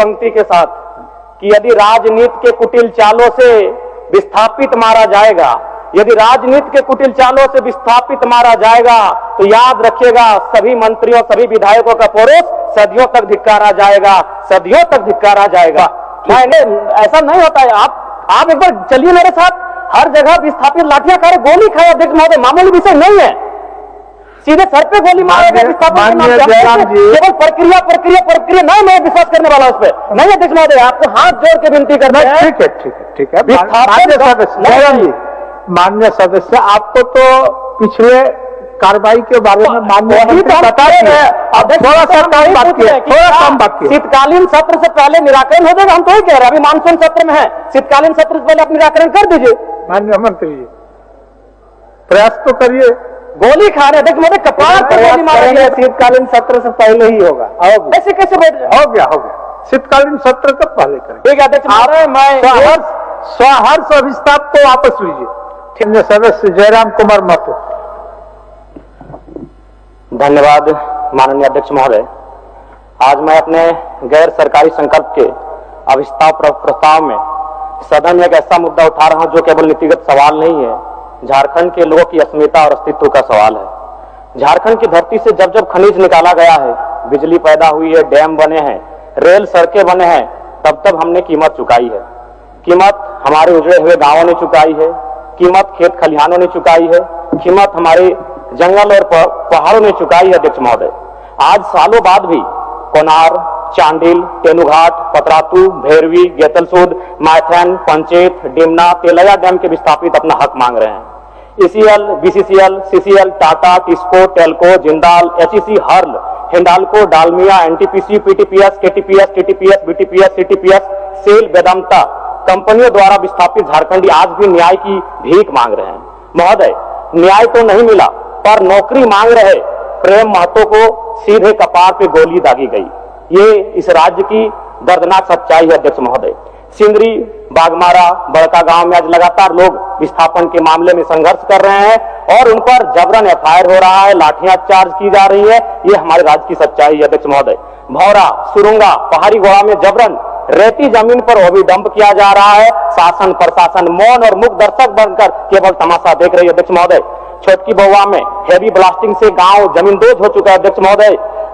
पंक्ति के साथ कि यदि राजनीति के कुटिल चालों से विस्थापित मारा जाएगा, यदि राजनीति के कुटिल चालों से विस्थापित मारा जाएगा तो याद रखिएगा सभी मंत्रियों सभी विधायकों का परोस सदियों तक धिक्कारा जाएगा, सदियों तक धिक्कारा जाएगा। ऐसा नहीं होता है। आप एक बार चलिए मेरे साथ, हर जगह विस्थापित लाठियां खा रहे, गोली खाए अध्यक्ष महोदय, मामूली विषय नहीं है। सीधे सर पे गोली मारे गए केवल प्रक्रिया प्रक्रिया प्रक्रिया नहीं, मैं विश्वास करने वाला उस पर नहीं। अध्यक्ष महोदय आपको हाथ जोड़ के विनती करना है। ठीक है ठीक है ठीक है। माननीय सदस्य, आपको तो पिछले कार्रवाई के बारे में माननीय बता रहे हैं, थोड़ा सा कम बाकी है, थोड़ा कम बाकी है। शीतकालीन सत्र से पहले निराकरण हो जाएगा, हम तो ही कह रहे हैं, अभी मानसून सत्र में है, शीतकालीन सत्र से पहले आप निराकरण कर दीजिए। माननीय मंत्री जी प्रयास तो करिए। गोली खा रहे अध्यक्ष महोदय, कपाल पर गोली मारेंगे, शीतकालीन सत्र से पहले ही होगा। ऐसे कैसे हो गया शीतकालीन सत्र कब पहले करें? ठीक है अध्यक्ष महोदय, मैं स्वहर्ष अभिस्ताप को वापस लीजिए। सदस्य जयराम कुमार महतो। धन्यवाद माननीय अध्यक्ष महोदय। आज मैं अपने गैर सरकारी संकल्प के अभिस्ताव प्रस्ताव में सदन में एक ऐसा मुद्दा उठा रहा हूं जो केवल नीतिगत सवाल नहीं है, झारखंड के लोगों की अस्मिता और अस्तित्व का सवाल है। झारखंड की धरती से जब जब खनिज निकाला गया है, बिजली पैदा हुई है, डैम बने हैं, रेल सड़कें बने हैं, तब तब हमने कीमत चुकाई है। कीमत हमारे उजड़े हुए गांवों ने चुकाई है, कीमत खेत खलिहानों ने चुकाई है, कीमत हमारे जंगल और पहाड़ों ने चुकाई है। अध्यक्ष महोदय, आज सालों बाद भी कोनार, चांडिल, तेनुघाट, पतरातू, भैरवी, गेतलसूद, मायथन, पंचेत, डिमना, तेलैया डैम के विस्थापित अपना हक मांग रहे हैं। ECL, BCCL, CCL, Tata, TISCO, TELCO, Jindal, HEC, HURL, Hindalco, Dalmia, NTPC, PTPS, KTPS, TTPS, BTPS, CTPS, SAIL, Vedanta कंपनियों द्वारा विस्थापित झारखंडी आज भी न्याय की भीख मांग रहे हैं। महोदय, न्याय तो नहीं मिला पर नौकरी मांग रहे प्रेम महतो को सीधे कपार पे गोली दागी गई। ये इस राज्य की दर्दनाक सच्चाई है। अध्यक्ष महोदय, सिंदरी, बागमारा, बड़का गांव में आज लगातार लोग विस्थापन के मामले में संघर्ष कर रहे हैं और उन पर जबरन एफआईआर हो रहा है, लाठियां चार्ज की जा रही है। ये हमारे राज्य की सच्चाई है। अध्यक्ष महोदय, भौरा, सुरुंगा, पहाड़ी गोड़ा में जबरन रेती जमीन पर ओवी डंप किया जा रहा है। शासन प्रशासन मौन और मुक्त दर्शक बनकर केवल तमाशा देख रही है। अध्यक्ष महोदय, छोटकी बउआ में हेवी ब्लास्टिंग से गांव जमींदोज हो चुका है।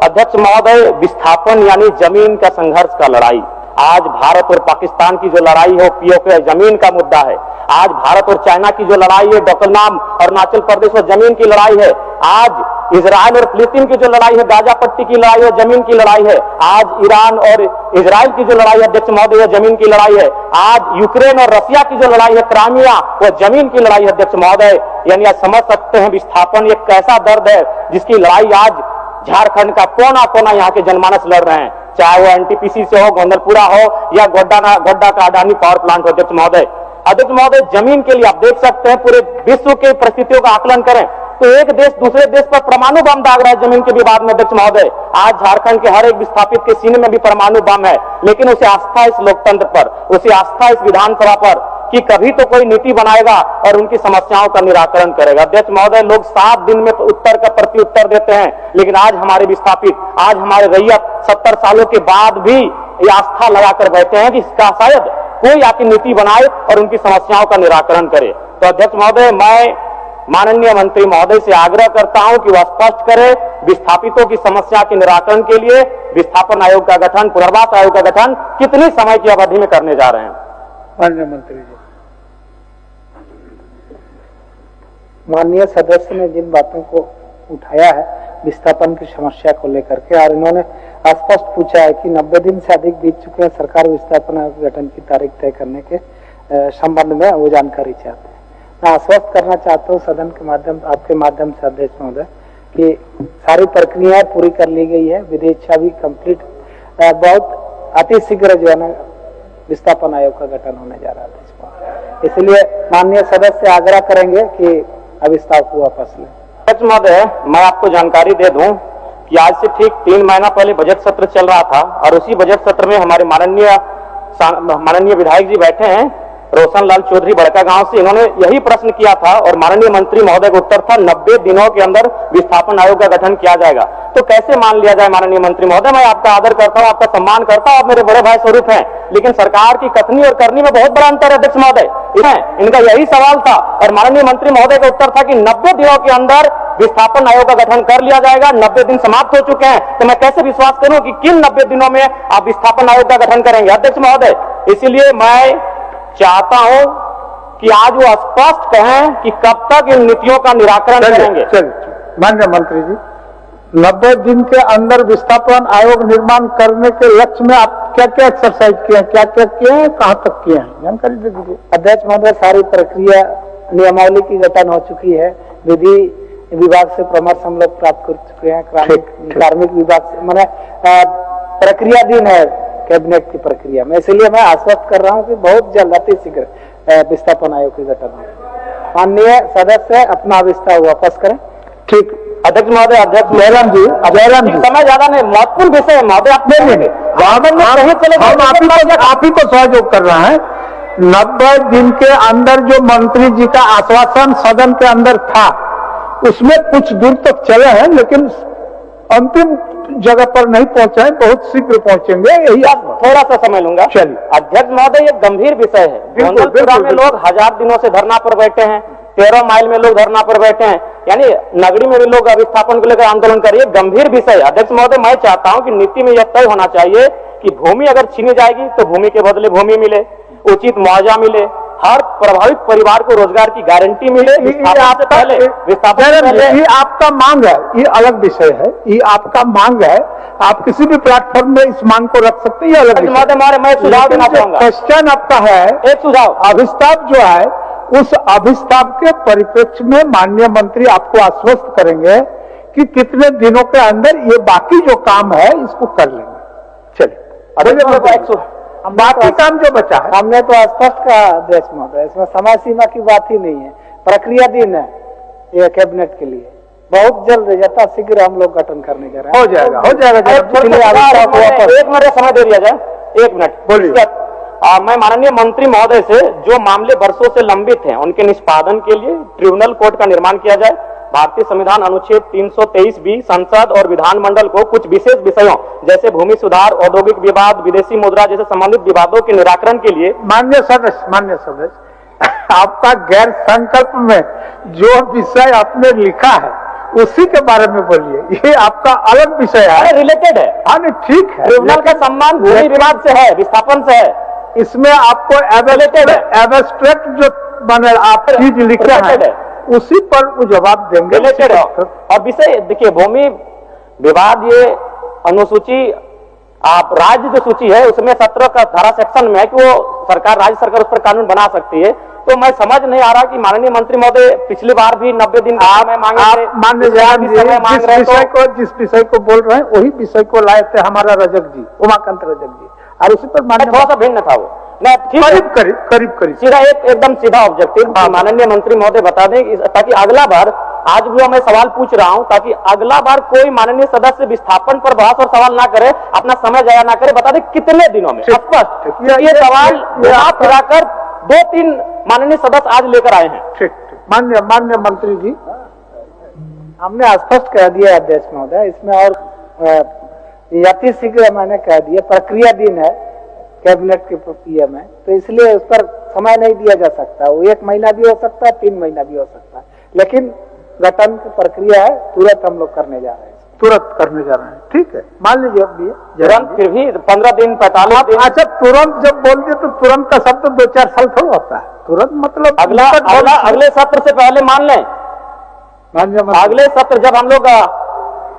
अध्यक्ष महोदय, विस्थापन यानी जमीन का संघर्ष का लड़ाई। आज भारत और पाकिस्तान की जो लड़ाई है वो पीओके जमीन का मुद्दा है। आज भारत और चाइना की जो लड़ाई है, डोकलाम अरुणाचल प्रदेश और जमीन की लड़ाई है। आज इजराइल और फिलिस्तीन की जो लड़ाई है, गाजा पट्टी की लड़ाई है, जमीन की लड़ाई है। आज ईरान और इजराइल की जो लड़ाई है अध्यक्ष महोदय, जमीन की लड़ाई है। आज यूक्रेन और रसिया की जो लड़ाई है, क्राइमिया, वो जमीन की लड़ाई है। अध्यक्ष महोदय, यानी आप समझ सकते हैं विस्थापन एक कैसा दर्द है जिसकी लड़ाई आज झारखंड का कोना कोना यहाँ के जनमानस लड़ रहे हैं, चाहे वो एनटीपीसी से हो, गोंदलपुरा हो या गोड्डा का अडानी पावर प्लांट हो। अध्यक्ष महोदय, जमीन के लिए आप देख सकते हैं पूरे विश्व की परिस्थितियों का आकलन करें तो एक देश दूसरे देश पर परमाणु बम दाग रहा है जमीन के विवाद में। अध्यक्ष महोदय, आज झारखंड के हर एक विस्थापित के सीने में भी परमाणु बम है, लेकिन उसे आस्था इस लोकतंत्र पर, उसे आस्था इस विधानसभा पर कि कभी तो कोई नीति बनाएगा और उनकी समस्याओं का निराकरण करेगा। अध्यक्ष महोदय, लोग 7 दिन में उत्तर का प्रति उत्तर देते हैं, लेकिन आज हमारे विस्थापित, आज हमारे रैयत 70 सालों के बाद भी ये आस्था लगाकर बैठे हैं कि इसका शायद कोई आके नीति बनाए और उनकी समस्याओं का निराकरण करे। तो अध्यक्ष महोदय, मैं माननीय मंत्री महोदय से आग्रह करता हूं कि वह स्पष्ट करे विस्थापितों की समस्या के निराकरण के लिए विस्थापन आयोग का गठन, पुनर्वास आयोग का गठन कितनी समय की अवधि में करने जा रहे हैं? माननीय मंत्री जी। माननीय सदस्य ने जिन बातों को उठाया है विस्थापन की समस्या को लेकर के, और इन्होंने स्पष्ट पूछा है कि 90 दिन से अधिक बीत चुके हैं, सरकार विस्थापन आयोग गठन की तारीख तय करने के संबंध में वो जानकारी चाहते हैं। मैं आश्वस्त करना चाहता हूँ सदन के माध्यम, आपके माध्यम से अध्यक्ष महोदय, कि सारी प्रक्रिया पूरी कर ली गई है, विधेयक भी कंप्लीट, बहुत अतिशीघ्र जो है ना विस्थापन आयोग का गठन होने जा रहा है। इसलिए माननीय सदस्य आग्रह करेंगे कि अभिस्ताव को वापस लें। अध्यक्ष महोदय, मैं आपको जानकारी दे दूं कि आज से ठीक 3 महीना पहले बजट सत्र चल रहा था और उसी बजट सत्र में हमारे माननीय विधायक जी बैठे हैं रोशनलाल चौधरी बड़का गांव से, इन्होंने यही प्रश्न किया था और माननीय मंत्री महोदय का उत्तर था 90 दिनों के अंदर विस्थापन आयोग का गठन किया जाएगा। तो कैसे मान लिया जाए माननीय मंत्री महोदय? मैं आपका आदर करता हूं, आपका सम्मान करता हूं, आप मेरे बड़े भाई स्वरूप हैं, लेकिन सरकार की कथनी और करनी में बहुत बड़ा अंतर है अध्यक्ष महोदय। इनका यही सवाल था और माननीय मंत्री महोदय का उत्तर था कि 90 दिनों के अंदर विस्थापन आयोग का गठन कर लिया जाएगा। 90 दिन समाप्त हो चुके हैं, तो मैं कैसे विश्वास करूं कि किन 90 दिनों में आप विस्थापन आयोग का गठन करेंगे अध्यक्ष महोदय? इसीलिए मैं चाहता हूं कि आज वो स्पष्ट कहें कि कब तक इन नीतियों का निराकरण करेंगे। माननीय मंत्री जी, 90 दिन के अंदर विस्थापन आयोग निर्माण करने के लक्ष्य में आप क्या क्या एक्सरसाइज किए हैं, क्या क्या किए हैं, कहां तक किए हैं, जानकारी दे दीजिए। अध्यक्ष महोदय, सारी प्रक्रिया नियमावली की गठन हो चुकी है, विधि विभाग से परामर्श हम लोग प्राप्त कर चुके हैं, कार्मिक विभाग से, मैंने प्रक्रियाधीन है कैबिनेट की प्रक्रिया में, इसलिए मैं आश्वस्त कर रहा हूं कि बहुत जल्द अति शीघ्र विस्थापन आयोग की गठन हो। माननीय सदस्य अपना विस्तार वापस करें। ठीक अध्यक्ष महोदय, अध्यक्ष जयराम जी, समय ज्यादा नहीं, महत्वपूर्ण विषय है महोदय, आप आप ही को सहयोग कर रहे हैं। 90 दिन के अंदर जो मंत्री जी का आश्वासन सदन के अंदर था, उसमें कुछ दूर तक चले हैं, लेकिन अंतिम जगह पर नहीं पहुंचे हैं, बहुत शीघ्र पहुंचेंगे, यही आप थोड़ा सा समय लूंगा। चलिए अध्यक्ष महोदय, ये गंभीर विषय है। गोंदलपुरा में लोग 1000 दिनों से धरना पर बैठे हैं, 13 माइल में लोग धरना पर बैठे हैं, यानी नगरी में भी लोग विस्थापन को लेकर आंदोलन करिए, गंभीर विषय। अध्यक्ष महोदय, मैं चाहता हूं कि नीति में यह तय होना चाहिए कि भूमि अगर छीनी जाएगी तो भूमि के बदले भूमि मिले, उचित मुआवजा मिले, हर प्रभावित परिवार को रोजगार की गारंटी मिले। ये आपका मांग है, ये अलग विषय है, ये आपका मांग है, आप किसी भी प्लेटफॉर्म में इस मांग को रख सकते हैं, ये अलग विषय। मैं सुझाव देना चाहूंगा। क्वेश्चन आपका है, एक सुझाव, अभिस्ताप जो है, उस अभिस्ताप के परिप्रेक्ष्य में माननीय मंत्री आपको आश्वस्त करेंगे कि कितने दिनों के अंदर ये बाकी जो काम है इसको कर लेंगे। चलिए, बाकी काम जो बचा है, हमने तो स्पष्ट कहा अध्यक्ष महोदय, इसमें समय सीमा की बात ही नहीं है, प्रक्रियाधीन है ये कैबिनेट के लिए। बहुत जल्द यथा शीघ्र हम लोग गठन करने जा रहे हैं। हो जाएगा, हो जाएगा। एक मिनट समय दे दिया जाए, 1 मिनट बोलिए। मैं माननीय मंत्री महोदय से जो मामले वर्षों से लंबित हैं, उनके निष्पादन के लिए ट्रिब्यूनल कोर्ट का निर्माण किया जाए। भारतीय संविधान अनुच्छेद 323B संसद और विधानमंडल को कुछ विशेष विषयों जैसे भूमि सुधार, औद्योगिक विवाद, विदेशी मुद्रा जैसे संबंधित विवादों के निराकरण के लिए। माननीय सदस्य, आपका गैर संकल्प में जो विषय आपने लिखा है उसी के बारे में बोलिए, ये आपका अलग विषय है, रिलेटेड है। हाँ ठीक है, ट्रिब्यूनल का सम्मान भूमि विवाद से है, विस्थापन से है, इसमें आपको एब्स्ट्रैक्ट जो बने आप चीज लिखे हैं उसी पर वो जवाब देंगे। रिलेटेड है और विषय देखिए, भूमि विवाद ये अनुसूची आप राज्य जो सूची है उसमें 17 का धारा सेक्शन में है कि वो सरकार, राज्य सरकार उस पर कानून बना सकती है। तो मैं समझ नहीं आ रहा कि माननीय मंत्री महोदय पिछली बार भी 90 दिन समय मांगे थे, माननीय जिस विषय को बोल रहे हैं वही विषय को लाए थे हमारा रजक जी, उमाकांत रजक जी, और उसी पर थोड़ा सा भिन्न था वो। करीब सीधा एकदम सीधा ऑब्जेक्टिव माननीय मंत्री महोदय बता दें, ताकि अगला बार, आज भी मैं सवाल पूछ रहा हूं ताकि अगला बार कोई माननीय सदस्य विस्थापन पर बहस और सवाल ना करे, अपना समय जाया ना करे, बता दें कितने दिनों में स्पष्ट। ये सवाल फिराकर 2-3 माननीय सदस्य आज लेकर आए हैं। ठीक, माननीय मंत्री जी, हमने स्पष्ट कह दिया अध्यक्ष महोदय, इसमें और यथि शीघ्र मैंने कह दिया, प्रक्रियाधीन है कैबिनेट के प्रक्रिया में, तो इसलिए उस पर समय नहीं दिया जा सकता। वो 1 महीना भी हो सकता है, 3 महीना भी हो सकता है, लेकिन गठन की प्रक्रिया है, तुरंत हम लोग करने जा रहे हैं, तुरंत करने जा रहे हैं। ठीक है, मान लीजिए अब भी तुरंत, फिर भी 15 दिन 45 दिन। अच्छा, तुरंत जब बोल दिए तो तुरंत का शब्द 2-4 साल थोड़ा होता है, तुरंत मतलब अगले सत्र से पहले मान लें, अगले सत्र जब हम लोग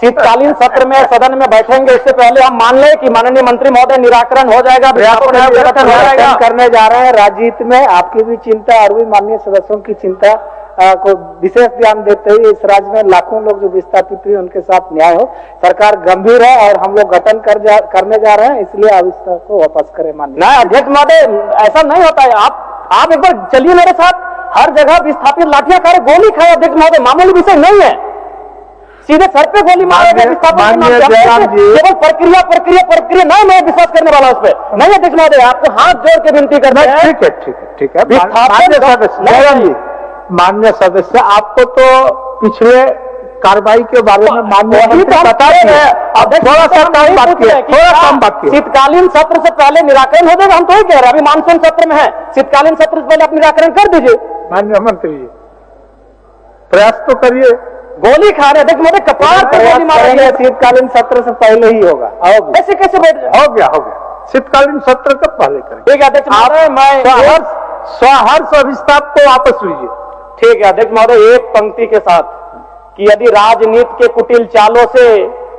शीतकालीन सत्र में सदन में बैठेंगे, इससे पहले हम मान लें कि माननीय मंत्री महोदय निराकरण हो जाएगा, करने जा रहे हैं। राज्यहित में आपकी भी चिंता और भी माननीय सदस्यों की चिंता को विशेष ध्यान देते हुए इस राज्य में लाखों लोग जो विस्थापित हुए उनके साथ न्याय हो, सरकार गंभीर है और हम लोग गठन करने जा रहे हैं, इसलिए आप इस को वापस करें। माननीय अध्यक्ष महोदय, ऐसा नहीं होता है, आप एक बार चलिए मेरे साथ, हर जगह विस्थापित लाठियां खाए, गोली खाए अध्यक्ष महोदय, मामूली विषय नहीं है। सीधे सर पे गोली मारेगा विस्थापन के नाम पे। जयराम जी, केवल प्रक्रिया प्रक्रिया प्रक्रिया नहीं, मैं विश्वास करने वाला उस पर नहीं। अध्यक्ष महोदय, आपको हाथ जोड़ के विनती करते हैं। ठीक है ठीक है ठीक है। विस्थापन माननीय सदस्य जयराम जी, माननीय सदस्य, आपको तो पिछले कार्रवाई के बारे में माननीय मंत्री बता रहे हैं। अब थोड़ा सा कम बात किया, थोड़ा कम बात किया। शीतकालीन सत्र से पहले निराकरण हो जाएगा, हम तो ही कह रहे हैं। अभी मानसून सत्र में है, शीतकालीन सत्र से पहले आप निराकरण कर दीजिए। माननीय मंत्री जी, प्रयास तो करिए। गोली खा रहे अध्यक्ष महोदय, कपार पर गोली मारेंगे। शीतकालीन सत्र से पहले ही होगा। ऐसे कैसे बैठ जाए? हो गया शीतकालीन सत्र कब पहले करें? ठीक है अध्यक्ष महोदय, मैं स्वहर्ष अभिस्ताप को वापस लीजिए। ठीक है अध्यक्ष महोदय, एक पंक्ति के साथ कि यदि राजनीति के कुटिल चालों से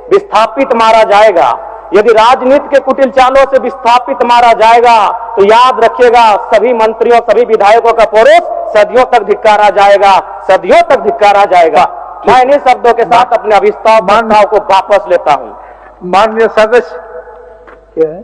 विस्थापित मारा जाएगा, यदि राजनीति के कुटिल चालों से विस्थापित मारा जाएगा तो याद रखिएगा सभी मंत्रियों सभी विधायकों का परोस सदियों तक धिक्कारा जाएगा, सदियों तक धिक्कारा जाएगा। मैं इन्हीं शब्दों के साथ अपने अभिस्ताव को वापस लेता हूं। माननीय सदस्य क्या है?